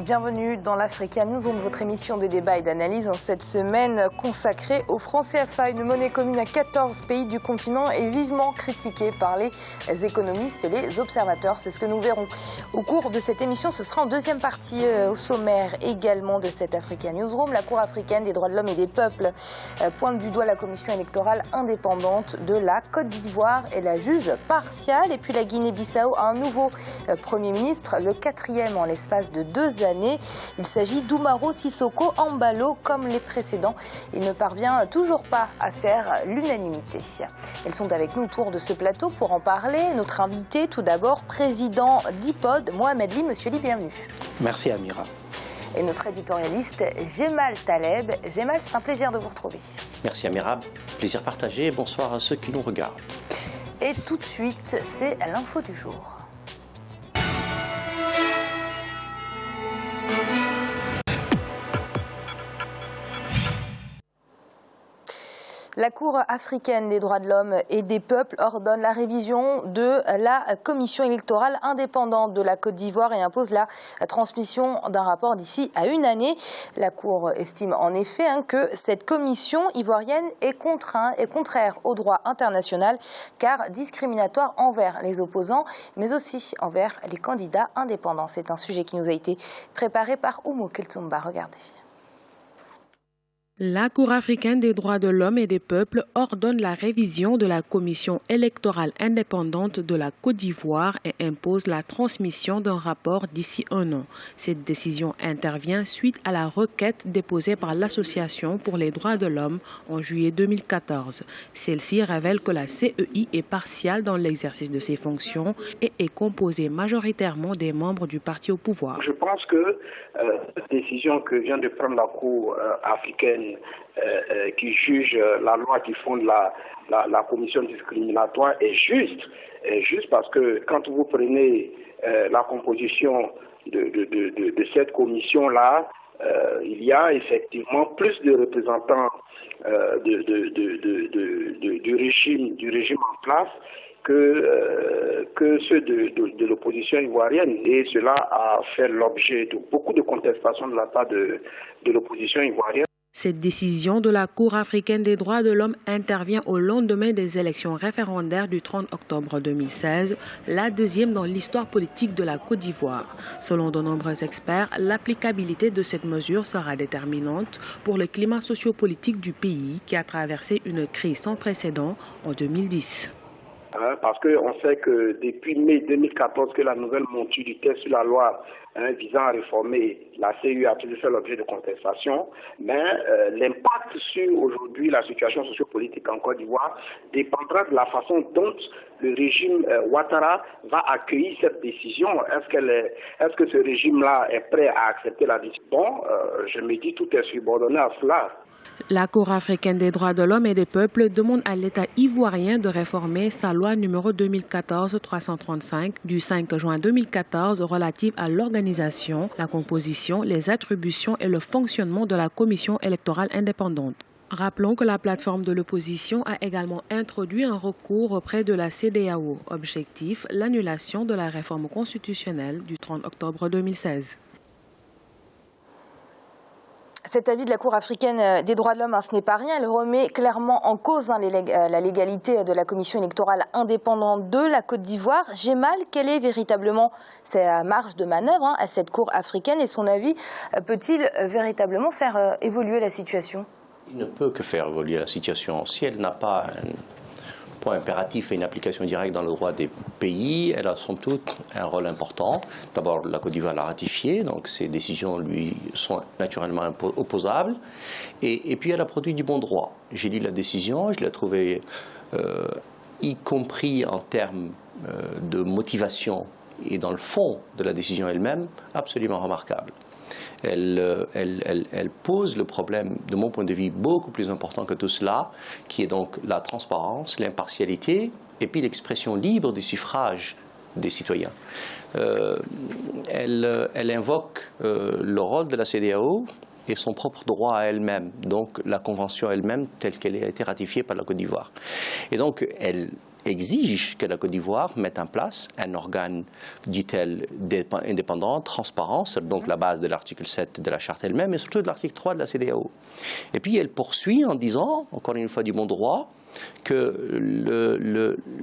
Bienvenue dans l'Africa Newsroom, votre émission de débat et d'analyse en cette semaine consacrée au franc CFA. Une monnaie commune à 14 pays du continent est vivement critiquée par les économistes et les observateurs. C'est ce que nous verrons au cours de cette émission. Ce sera en deuxième partie au sommaire également de cette Africa Newsroom. La Cour africaine des droits de l'homme et des peuples pointe du doigt la commission électorale indépendante de la Côte d'Ivoire et la juge partiale. Et puis la Guinée-Bissau a un nouveau Premier ministre, le 4e en l'espace de 2 années. Il s'agit d'Umaro Sissoko Embalo. Comme les précédents, il ne parvient toujours pas à faire l'unanimité. Elles sont avec nous autour de ce plateau pour en parler. Notre invité, tout d'abord, président d'IPOD, Mohamed Ly. Monsieur Ly, bienvenue. Merci Amira. Et notre éditorialiste, Jemal Taleb. Jemal, c'est un plaisir de vous retrouver. Merci Amira, plaisir partagé et bonsoir à ceux qui nous regardent. Et tout de suite, c'est l'info du jour. La Cour africaine des droits de l'homme et des peuples ordonne la révision de la commission électorale indépendante de la Côte d'Ivoire et impose la transmission d'un rapport d'ici à 1 année. La Cour estime en effet que cette commission ivoirienne est contraire au droit international car discriminatoire envers les opposants mais aussi envers les candidats indépendants. C'est un sujet qui nous a été préparé par Oumo Keltsumba. Regardez. La Cour africaine des droits de l'homme et des peuples ordonne la révision de la commission électorale indépendante de la Côte d'Ivoire et impose la transmission d'un rapport d'ici 1 an. Cette décision intervient suite à la requête déposée par l'Association pour les droits de l'homme en juillet 2014. Celle-ci révèle que la CEI est partiale dans l'exercice de ses fonctions et est composée majoritairement des membres du parti au pouvoir. Je pense que cette décision que vient de prendre la Cour africaine qui juge la loi qui fonde la commission discriminatoire est juste parce que quand vous prenez la composition de cette commission-là, il y a effectivement plus de représentants du régime en place que ceux de l'opposition ivoirienne. Et cela a fait l'objet de beaucoup de contestations de la part de l'opposition ivoirienne. Cette décision de la Cour africaine des droits de l'homme intervient au lendemain des élections référendaires du 30 octobre 2016, la deuxième dans l'histoire politique de la Côte d'Ivoire. Selon de nombreux experts, l'applicabilité de cette mesure sera déterminante pour le climat sociopolitique du pays qui a traversé une crise sans précédent en 2010. Parce qu'on sait que depuis mai 2014 que la nouvelle monture du texte sur la loi visant à réformer la CEI a toujours fait l'objet de contestation, mais l'impact sur aujourd'hui la situation sociopolitique en Côte d'Ivoire dépendra de la façon dont le régime Ouattara va accueillir cette décision. Est-ce que ce régime-là est prêt à accepter la décision? Je me dis tout est subordonné à cela. La Cour africaine des droits de l'homme et des peuples demande à l'État ivoirien de réformer sa loi numéro 2014-335 du 5 juin 2014 relative à l'organisation, la composition, les attributions et le fonctionnement de la commission électorale indépendante. Rappelons que la plateforme de l'opposition a également introduit un recours auprès de la CEDEAO. Objectif, l'annulation de la réforme constitutionnelle du 30 octobre 2016. Cet avis de la Cour africaine des droits de l'homme, ce n'est pas rien. Elle remet clairement en cause la légalité de la commission électorale indépendante de la Côte d'Ivoire. Jemal, quelle est véritablement sa marge de manœuvre à cette Cour africaine et son avis peut-il véritablement faire évoluer la situation? Il ne peut que faire évoluer la situation. Si elle n'a pas un point impératif et une application directe dans le droit des pays, elle a somme toute un rôle important. D'abord, la Côte d'Ivoire l'a ratifié, donc ses décisions lui sont naturellement opposables. Et puis, elle a produit du bon droit. J'ai lu la décision, je l'ai trouvée, y compris en termes de motivation et dans le fond de la décision elle-même, absolument remarquable. Elle pose le problème, de mon point de vue, beaucoup plus important que tout cela, qui est donc la transparence, l'impartialité et puis l'expression libre du suffrage des citoyens. Elle invoque le rôle de la CEDEAO et son propre droit à elle-même, donc la convention elle-même telle qu'elle a été ratifiée par la Côte d'Ivoire. Et donc elle exige que la Côte d'Ivoire mette en place un organe, dit-elle, indépendant, transparent, c'est donc la base de l'article 7 de la Charte elle-même, et surtout de l'article 3 de la CEDEAO. Et puis elle poursuit en disant, encore une fois du bon droit, que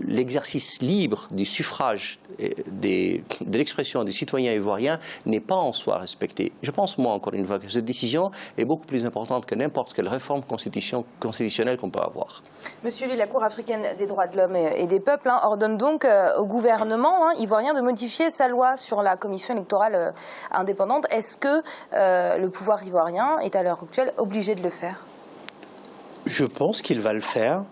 l'exercice libre du suffrage de l'expression des citoyens ivoiriens n'est pas en soi respecté. Je pense, moi, encore une fois, que cette décision est beaucoup plus importante que n'importe quelle réforme constitutionnelle qu'on peut avoir. Monsieur Ly, la Cour africaine des droits de l'homme et des peuples ordonne donc au gouvernement ivoirien de modifier sa loi sur la commission électorale indépendante. Est-ce que le pouvoir ivoirien est à l'heure actuelle obligé de le faire? Je pense qu'il va le faire.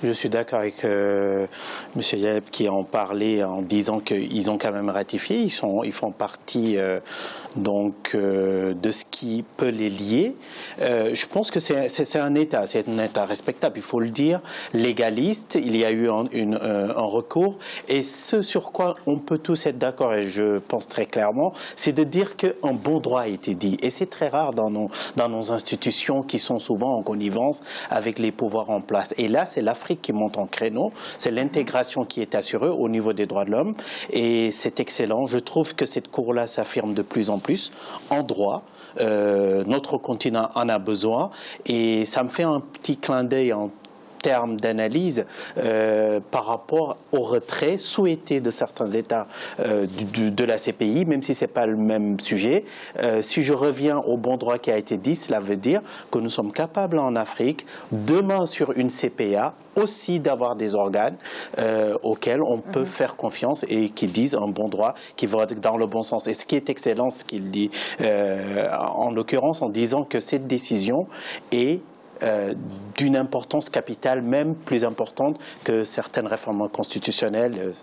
Je suis d'accord avec M. Yaheb qui en parlait en disant qu'ils ont quand même ratifié. Ils font partie de ce qui peut les lier. Je pense que c'est un État respectable, il faut le dire, légaliste. Il y a eu un recours. Et ce sur quoi on peut tous être d'accord, et je pense très clairement, c'est de dire qu'un bon droit a été dit. Et c'est très rare dans nos institutions qui sont souvent en connivence avec les pouvoirs en place. Et là, c'est l'Afrique qui monte en créneau. C'est l'intégration qui est assurée au niveau des droits de l'homme. Et c'est excellent. Je trouve que cette Cour-là s'affirme de plus en plus en droit. Notre continent en a besoin. Et ça me fait un petit clin d'œil en termes d'analyse par rapport au retrait souhaité de certains États de la CPI, même si ce n'est pas le même sujet. Si je reviens au bon droit qui a été dit, cela veut dire que nous sommes capables en Afrique, demain sur une CPA, aussi d'avoir des organes auxquels on peut faire confiance et qui disent un bon droit, qui va dans le bon sens. Et ce qui est excellent, ce qu'il dit, en l'occurrence en disant que cette décision est d'une importance capitale, même plus importante que certaines réformes constitutionnelles.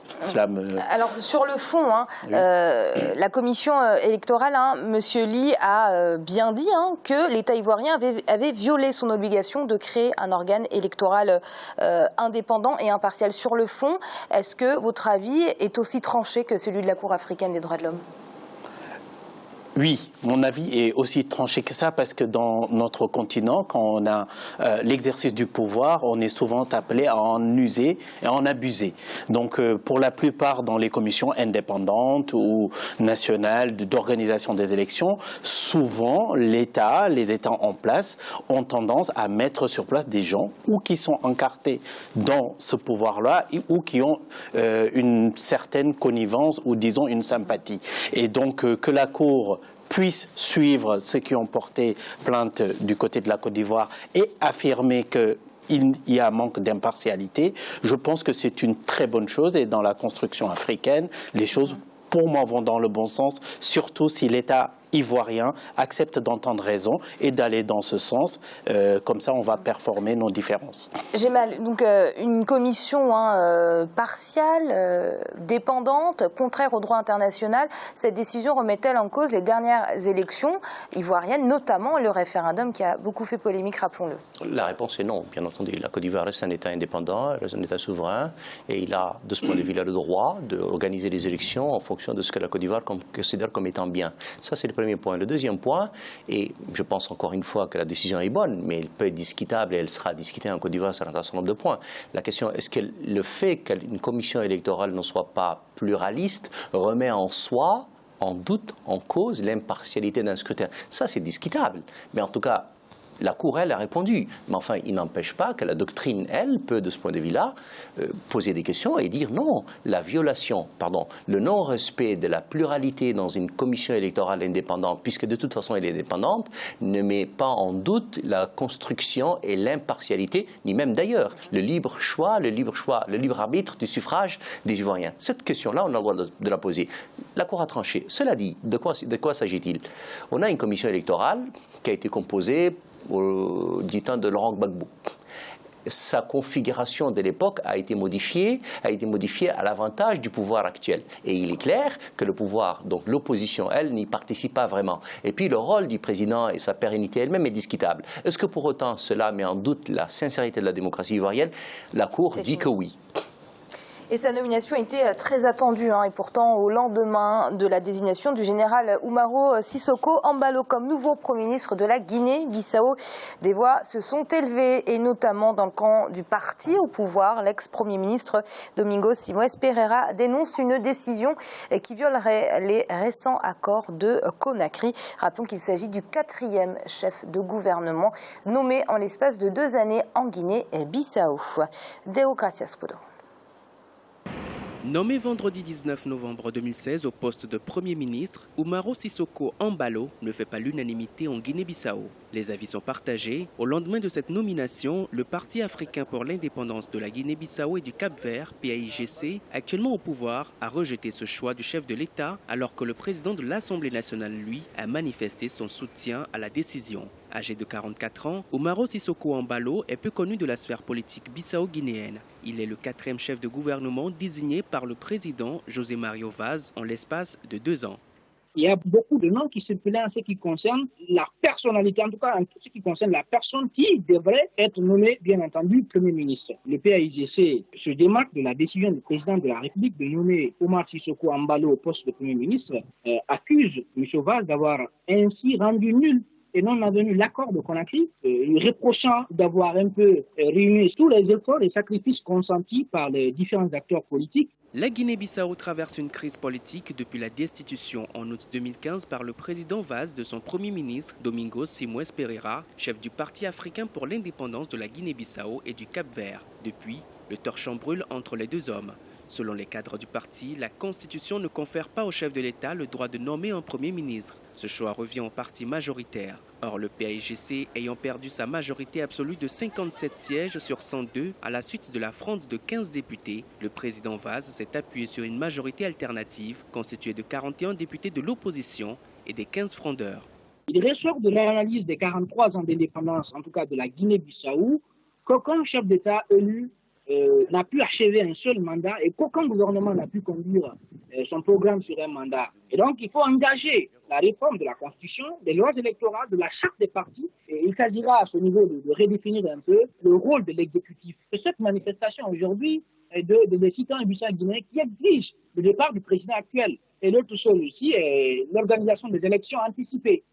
Alors, sur le fond, oui. La commission électorale, M. Ly a bien dit que l'État ivoirien avait violé son obligation de créer un organe électoral indépendant et impartial. Sur le fond, est-ce que votre avis est aussi tranché que celui de la Cour africaine des droits de l'homme ? Oui, mon avis est aussi tranché que ça parce que dans notre continent, quand on a l'exercice du pouvoir, on est souvent appelé à en user et à en abuser. Donc pour la plupart dans les commissions indépendantes ou nationales d'organisation des élections, souvent les États en place ont tendance à mettre sur place des gens ou qui sont encartés dans ce pouvoir-là ou qui ont une certaine connivence ou disons une sympathie. Et donc que la Cour puissent suivre ceux qui ont porté plainte du côté de la Côte d'Ivoire et affirmer qu'il y a un manque d'impartialité, je pense que c'est une très bonne chose. Et dans la construction africaine, les choses, pour moi, vont dans le bon sens, surtout si l'État ivoirien accepte d'entendre raison et d'aller dans ce sens. Comme ça, on va performer nos différences. J'ai mal. Donc, une commission partiale, dépendante, contraire au droit international. Cette décision remet-elle en cause les dernières élections ivoiriennes, notamment le référendum qui a beaucoup fait polémique, rappelons-le? La réponse est non, bien entendu. La Côte d'Ivoire reste un État indépendant, reste un État souverain, et il a, de ce point de vue-là, le droit d'organiser les élections en fonction de ce que la Côte d'Ivoire considère comme étant bien. Ça, c'est le premier point. Le deuxième point, et je pense encore une fois que la décision est bonne, mais elle peut être discutable et elle sera discutée en Côte d'Ivoire sur un certain nombre de points. La question, est-ce que le fait qu'une commission électorale ne soit pas pluraliste remet en soi, en doute, en cause l'impartialité d'un scrutin? Ça, c'est discutable. Mais en tout cas, la Cour, elle, a répondu. Mais enfin, il n'empêche pas que la doctrine, elle, peut, de ce point de vue-là, poser des questions et dire non, le non-respect de la pluralité dans une commission électorale indépendante, puisque de toute façon elle est indépendante, ne met pas en doute la construction et l'impartialité, ni même d'ailleurs le libre arbitre du suffrage des Ivoiriens. Cette question-là, on a le droit de la poser. La Cour a tranché. Cela dit, de quoi s'agit-il? On a une commission électorale qui a été composée du temps de Laurent Gbagbo. Sa configuration de l'époque a été modifiée à l'avantage du pouvoir actuel. Et il est clair que le pouvoir, donc l'opposition, elle, n'y participe pas vraiment. Et puis le rôle du président et sa pérennité elle-même est discutable. Est-ce que pour autant cela met en doute la sincérité de la démocratie ivoirienne? La Cour dit que oui. Et sa nomination était très attendue. Et pourtant, au lendemain de la désignation du général Umaro Sissoko Embalo comme nouveau Premier ministre de la Guinée-Bissau, des voix se sont élevées, et notamment dans le camp du parti au pouvoir. L'ex-Premier ministre Domingos Simoes Pereira dénonce une décision qui violerait les récents accords de Conakry. Rappelons qu'il s'agit du 4e chef de gouvernement nommé en l'espace de 2 années en Guinée-Bissau. Deo Gracias Pudo. Nommé vendredi 19 novembre 2016 au poste de Premier ministre, Umaro Sissoko Embalo ne fait pas l'unanimité en Guinée-Bissau. Les avis sont partagés. Au lendemain de cette nomination, le Parti africain pour l'indépendance de la Guinée-Bissau et du Cap-Vert, PAIGC, actuellement au pouvoir, a rejeté ce choix du chef de l'État, alors que le président de l'Assemblée nationale, lui, a manifesté son soutien à la décision. Âgé de 44 ans, Umaro Sissoko Embalo est peu connu de la sphère politique bissau-guinéenne. Il est le 4e chef de gouvernement désigné par le président José Mario Vaz en l'espace de 2 ans. Il y a beaucoup de noms qui circulaient en ce qui concerne la personnalité, en tout cas en ce qui concerne la personne qui devrait être nommée, bien entendu, Premier ministre. Le PAIGC se démarque de la décision du président de la République de nommer Umaro Sissoko Embalo au poste de Premier ministre, accuse M. Vaz d'avoir ainsi rendu nul et non avenu l'accord de Conakry, reprochant d'avoir un peu réuni tous les efforts et sacrifices consentis par les différents acteurs politiques. La Guinée-Bissau traverse une crise politique depuis la destitution en août 2015 par le président Vaz de son Premier ministre Domingos Simoes Pereira, chef du Parti africain pour l'indépendance de la Guinée-Bissau et du Cap-Vert. Depuis, le torchon brûle entre les deux hommes. Selon les cadres du parti, la Constitution ne confère pas au chef de l'État le droit de nommer un Premier ministre. Ce choix revient au parti majoritaire. Or, le PAIGC ayant perdu sa majorité absolue de 57 sièges sur 102 à la suite de la fronde de 15 députés, le président Vaz s'est appuyé sur une majorité alternative constituée de 41 députés de l'opposition et des 15 frondeurs. Il ressort de l'analyse des 43 ans d'indépendance, en tout cas de la Guinée-Bissau, qu'aucun chef d'État élu n'a pu achever un seul mandat et qu'aucun gouvernement n'a pu conduire son programme sur un mandat. Et donc, il faut engager la réforme de la Constitution, des lois électorales, de la charte des partis. Et il s'agira à ce niveau de redéfinir un peu le rôle de l'exécutif. Et cette manifestation aujourd'hui des citoyens bissau-guinéens qui exigent le départ du président actuel. Et l'autre chose aussi est l'organisation des élections anticipées.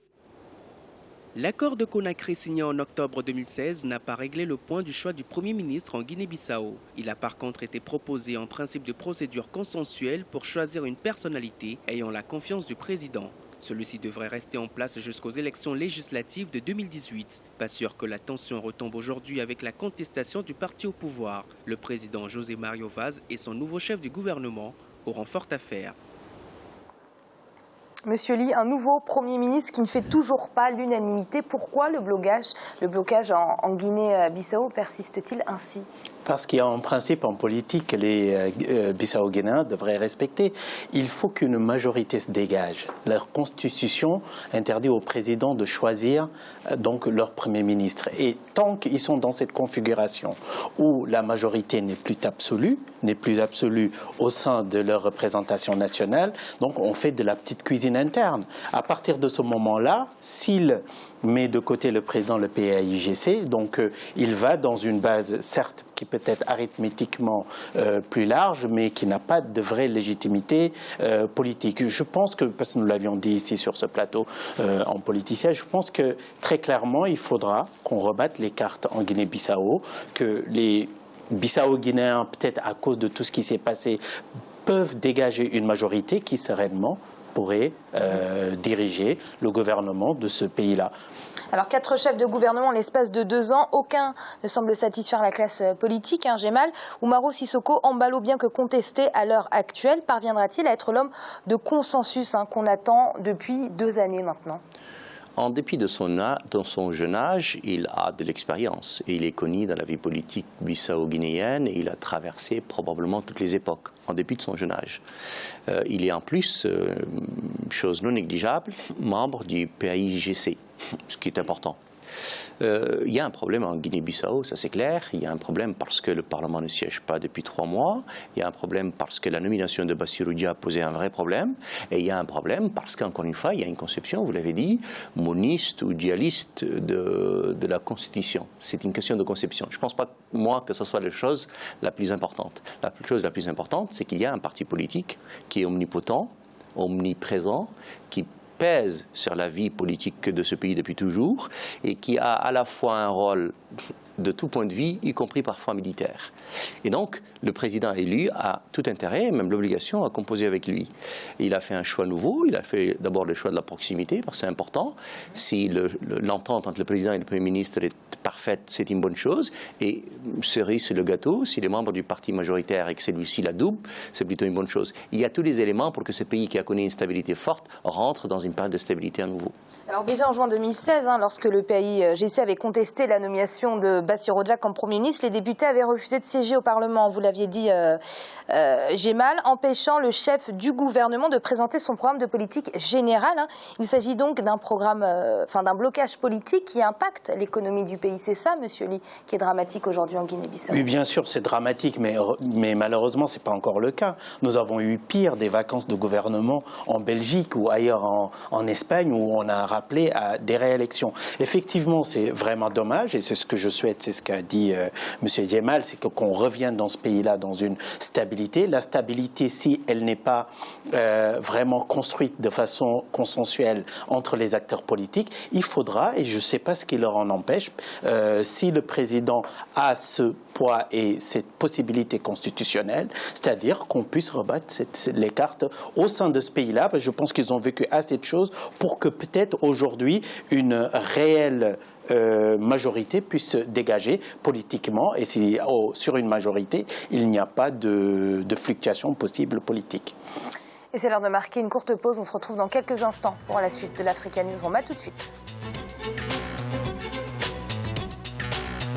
L'accord de Conakry signé en octobre 2016 n'a pas réglé le point du choix du Premier ministre en Guinée-Bissau. Il a par contre été proposé en principe de procédure consensuelle pour choisir une personnalité ayant la confiance du président. Celui-ci devrait rester en place jusqu'aux élections législatives de 2018. Pas sûr que la tension retombe aujourd'hui avec la contestation du parti au pouvoir. Le président José Mario Vaz et son nouveau chef du gouvernement auront fort à faire. Monsieur Ly, un nouveau Premier ministre qui ne fait toujours pas l'unanimité. Pourquoi le blocage en Guinée-Bissau persiste-t-il ainsi ? Parce qu'il y a un principe en politique que les Bissau-Guinéens devraient respecter. Il faut qu'une majorité se dégage. Leur constitution interdit au président de choisir donc leur Premier ministre. Et tant qu'ils sont dans cette configuration où la majorité n'est plus absolue au sein de leur représentation nationale, donc on fait de la petite cuisine interne. À partir de ce moment-là, s'il met de côté le président, le PAIGC, donc il va dans une base, certes, qui peut être arithmétiquement plus large, mais qui n'a pas de vraie légitimité politique. Je pense que, parce que nous l'avions dit ici sur ce plateau en politicien, je pense que très clairement, il faudra qu'on rebatte les cartes en Guinée-Bissau, que les Bissau-Guinéens, peut-être à cause de tout ce qui s'est passé, peuvent dégager une majorité qui sereinement pourrait diriger le gouvernement de ce pays-là. Alors 4 chefs de gouvernement en l'espace de 2 ans, aucun ne semble satisfaire la classe politique. J'ai mal. Umaro Sissoko Embalo, bien que contesté à l'heure actuelle, parviendra-t-il à être l'homme de consensus qu'on attend depuis 2 années maintenant ? En dépit de son jeune âge, il a de l'expérience et il est connu dans la vie politique bissau-guinéenne et il a traversé probablement toutes les époques, en dépit de son jeune âge. Il est en plus, chose non négligeable, membre du PAIGC, ce qui est important. Il y a un problème en Guinée-Bissau, ça c'est clair. Il y a un problème parce que le Parlement ne siège pas depuis 3 mois. Il y a un problème parce que la nomination de Bassirou Dia a posé un vrai problème. Et il y a un problème parce qu'encore une fois, il y a une conception, vous l'avez dit, moniste ou dialiste de la Constitution. C'est une question de conception. Je ne pense pas, moi, que ce soit la chose la plus importante. La chose la plus importante, c'est qu'il y a un parti politique qui est omnipotent, omniprésent, qui pèse sur la vie politique de ce pays depuis toujours et qui a à la fois un rôle de tout point de vue, y compris parfois militaire. Et donc, le président élu a tout intérêt, même l'obligation, à composer avec lui. Il a fait un choix nouveau, il a fait d'abord le choix de la proximité, parce que c'est important. Si l'entente entre le président et le Premier ministre est parfaite, c'est une bonne chose. Et cerise sur le gâteau, si les membres du parti majoritaire et que celui-ci la double, c'est plutôt une bonne chose. Il y a tous les éléments pour que ce pays qui a connu une stabilité forte rentre dans une période de stabilité à nouveau. Alors déjà en juin 2016, lorsque le PAIGC avait contesté la nomination de Bassirou Dia comme Premier ministre, les députés avaient refusé de siéger au Parlement, vous l'aviez dit, Gemal, empêchant le chef du gouvernement de présenter son programme de politique générale. Il s'agit donc d'un programme, d'un blocage politique qui impacte l'économie du pays. C'est ça, Monsieur Ly, qui est dramatique aujourd'hui en Guinée-Bissau. Oui, bien sûr, c'est dramatique, mais malheureusement, ce n'est pas encore le cas. Nous avons eu pire des vacances de gouvernement en Belgique ou ailleurs en Espagne, où on a rappelé à des réélections. Effectivement, c'est vraiment dommage, et c'est ce que je souhaite, c'est ce qu'a dit M. Gemal, c'est qu'on revienne dans ce pays-là dans une stabilité. La stabilité, si elle n'est pas vraiment construite de façon consensuelle entre les acteurs politiques, il faudra, et je ne sais pas ce qui leur en empêche, si le président a ce poids et cette possibilité constitutionnelle, c'est-à-dire qu'on puisse rebattre les cartes au sein de ce pays-là, parce que je pense qu'ils ont vécu assez de choses pour que peut-être aujourd'hui une réelle majorité puisse se dégager politiquement, et si sur une majorité, il n'y a pas de fluctuation possible politique. Et c'est l'heure de marquer une courte pause. On se retrouve dans quelques instants pour la suite de l'Africa News. On va tout de suite.